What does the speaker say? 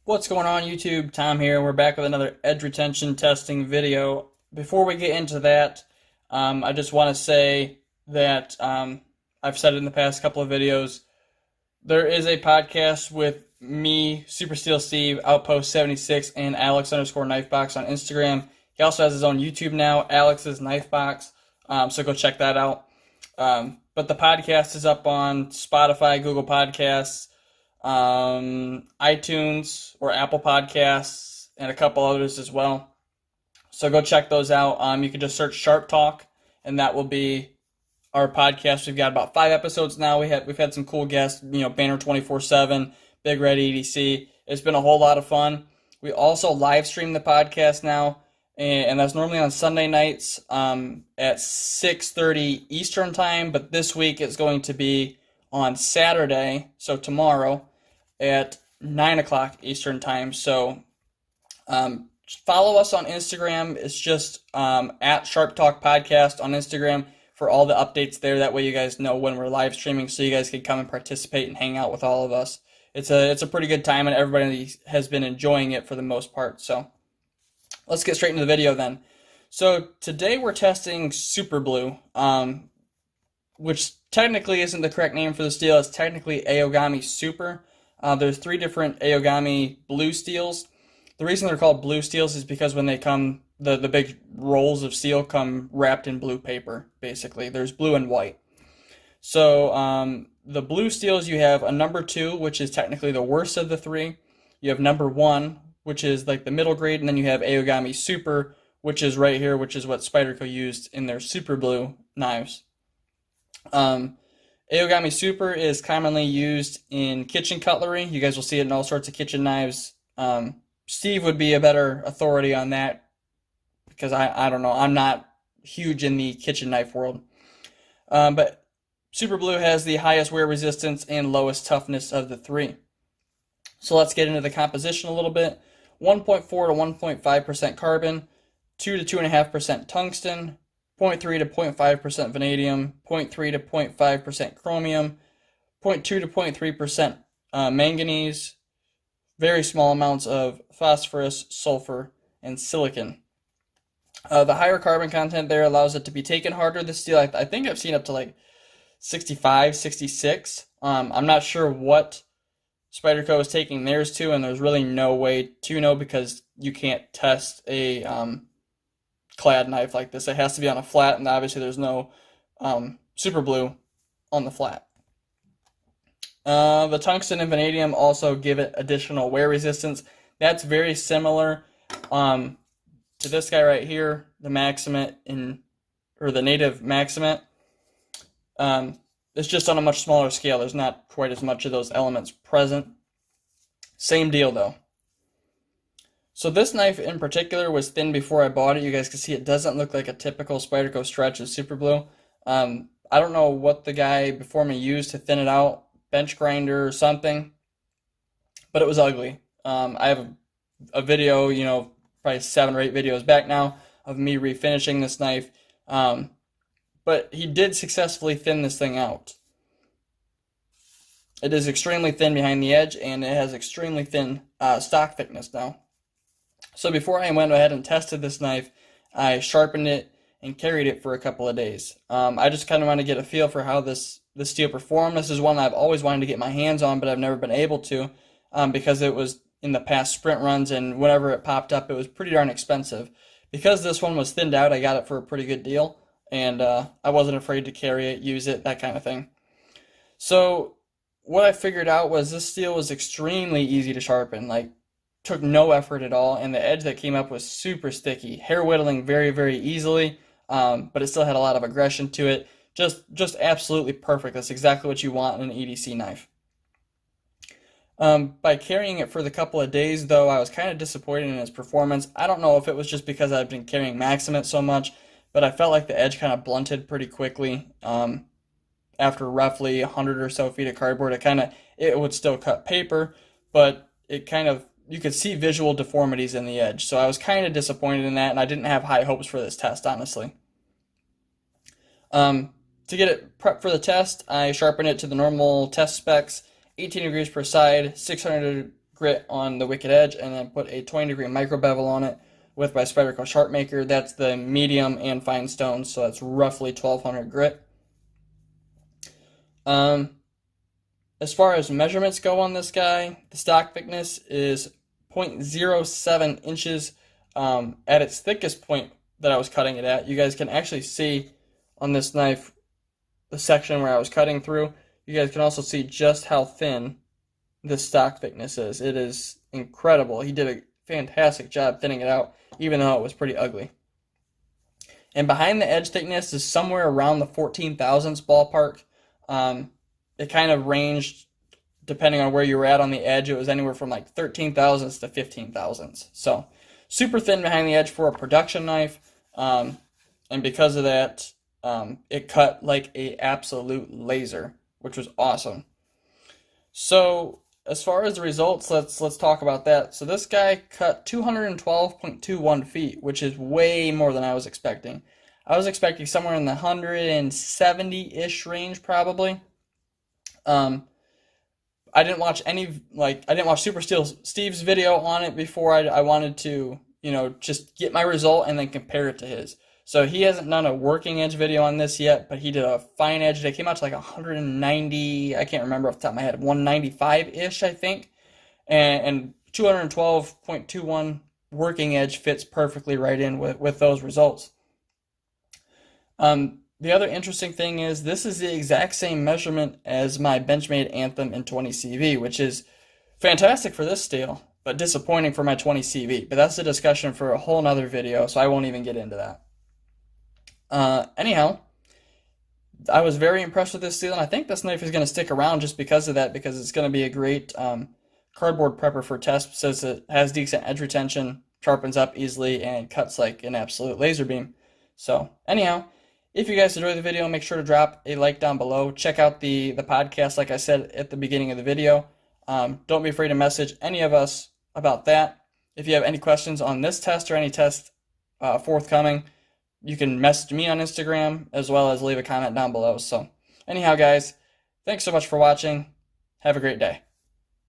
What's going on YouTube? Tom here. We're back with another edge retention testing video. Before we get into that, I just want to say that I've said it in the past couple of videos. There is a podcast with me, Super Steel Steve, Outpost 76, and Alex_Knifebox on Instagram. He also has his own YouTube now, Alex's Knifebox. So go check that out. But the podcast is up on Spotify, Google Podcasts, iTunes or Apple Podcasts, and a couple others as well. So go check those out. You can just search Sharp Talk, and that will be our podcast. We've got about 5 episodes now. We've had some cool guests, Banner 24/7, Big Red EDC. It's been a whole lot of fun. We also live stream the podcast now, and that's normally on Sunday nights at 6:30 Eastern time. But this week it's going to be on Saturday, so tomorrow, at 9 o'clock Eastern time. So follow us on Instagram. It's just at Sharp Talk Podcast on Instagram for all the updates there. That way you guys know when we're live streaming, so you guys can come and participate and hang out with all of us. It's a pretty good time, and everybody has been enjoying it for the most part. So let's get straight into the video then. So today we're testing Super Blue, which technically isn't the correct name for the steel. It's technically Aogami Super. There's 3 different Aogami blue steels. The reason they're called blue steels is because when they come, the big rolls of steel come wrapped in blue paper, basically. There's blue and white. So the blue steels, you have a number 2, which is technically the worst of the 3. You have number 1, which is like the middle grade, and then you have Aogami Super, which is right here, which is what Spyderco used in their Super Blue knives. Aogami Super is commonly used in kitchen cutlery. You guys will see it in all sorts of kitchen knives. Steve would be a better authority on that because I don't know. I'm not huge in the kitchen knife world. But Super Blue has the highest wear resistance and lowest toughness of the 3. So let's get into the composition a little bit. 1.4 to 1.5% carbon, 2 to 2.5% tungsten, 0.3 to 0.5% vanadium, 0.3 to 0.5% chromium, 0.2 to 0.3% manganese, very small amounts of phosphorus, sulfur, and silicon. The higher carbon content there allows it to be taken harder. This steel, I think I've seen up to like 65, 66. I'm not sure what Spyderco is taking theirs to, and there's really no way to know because you can't test a clad knife like this. It has to be on a flat, and obviously there's no Super Blue on the flat. The tungsten and vanadium also give it additional wear resistance. That's very similar to this guy right here, the Maximate or the native Maximate. It's just on a much smaller scale. There's not quite as much of those elements present. Same deal though. So this knife in particular was thin before I bought it. You guys can see it doesn't look like a typical Spyderco Stretch of Super Blue. I don't know what the guy before me used to thin it out, bench grinder or something, but it was ugly. I have a video, probably 7 or 8 videos back now of me refinishing this knife, but he did successfully thin this thing out. It is extremely thin behind the edge, and it has extremely thin stock thickness now. So before I went ahead and tested this knife, I sharpened it and carried it for a couple of days. I just kind of want to get a feel for how this steel performed. This is one I've always wanted to get my hands on, but I've never been able to because it was in the past sprint runs, and whenever it popped up, it was pretty darn expensive. Because this one was thinned out, I got it for a pretty good deal, and I wasn't afraid to carry it, use it, that kind of thing. So what I figured out was this steel was extremely easy to sharpen. Like, took no effort at all, and the edge that came up was super sticky, hair whittling very, very easily, but it still had a lot of aggression to it. Just absolutely perfect. That's exactly what you want in an EDC knife. By carrying it for the couple of days, though, I was kind of disappointed in its performance. I don't know if it was just because I've been carrying Maximate so much, but I felt like the edge kind of blunted pretty quickly. After roughly 100 or so feet of cardboard, it would still cut paper, but you could see visual deformities in the edge. So I was kind of disappointed in that, and I didn't have high hopes for this test, honestly. To get it prepped for the test, I sharpened it to the normal test specs, 18 degrees per side, 600 grit on the wicked edge, and then put a 20-degree micro bevel on it with my Spyderco Sharp Maker. That's the medium and fine stones, so that's roughly 1200 grit. As far as measurements go on this guy, the stock thickness is 0.07 inches at its thickest point that I was cutting it at. You guys can actually see on this knife the section where I was cutting through. You guys can also see just how thin this stock thickness is. It is incredible. He did a fantastic job thinning it out, even though it was pretty ugly. And behind the edge thickness is somewhere around the 14 thousandths ballpark. It kind of ranged depending on where you were at on the edge. It was anywhere from like 13 thousandths to 15 thousandths. So super thin behind the edge for a production knife. And because of that, it cut like a absolute laser, which was awesome. So as far as the results, let's talk about that. So this guy cut 212.21 feet, which is way more than I was expecting. I was expecting somewhere in the 170-ish range, probably. I didn't watch Super Steve's video on it before I wanted to, just get my result and then compare it to his. So he hasn't done a working edge video on this yet, but he did a fine edge. They came out to like 190, I can't remember off the top of my head, 195-ish, I think. And 212.21 working edge fits perfectly right in with those results. The other interesting thing is this is the exact same measurement as my Benchmade Anthem in 20 CV, which is fantastic for this steel, but disappointing for my 20 CV. But that's a discussion for a whole nother video, so I won't even get into that. Anyhow, I was very impressed with this steel, and I think this knife is going to stick around just because of that, because it's going to be a great cardboard prepper for tests, since it has decent edge retention, sharpens up easily, and cuts like an absolute laser beam. So anyhow, if you guys enjoyed the video, make sure to drop a like down below. Check out the podcast, like I said at the beginning of the video. Don't be afraid to message any of us about that. If you have any questions on this test or any test forthcoming, you can message me on Instagram as well as leave a comment down below. So anyhow, guys, thanks so much for watching. Have a great day.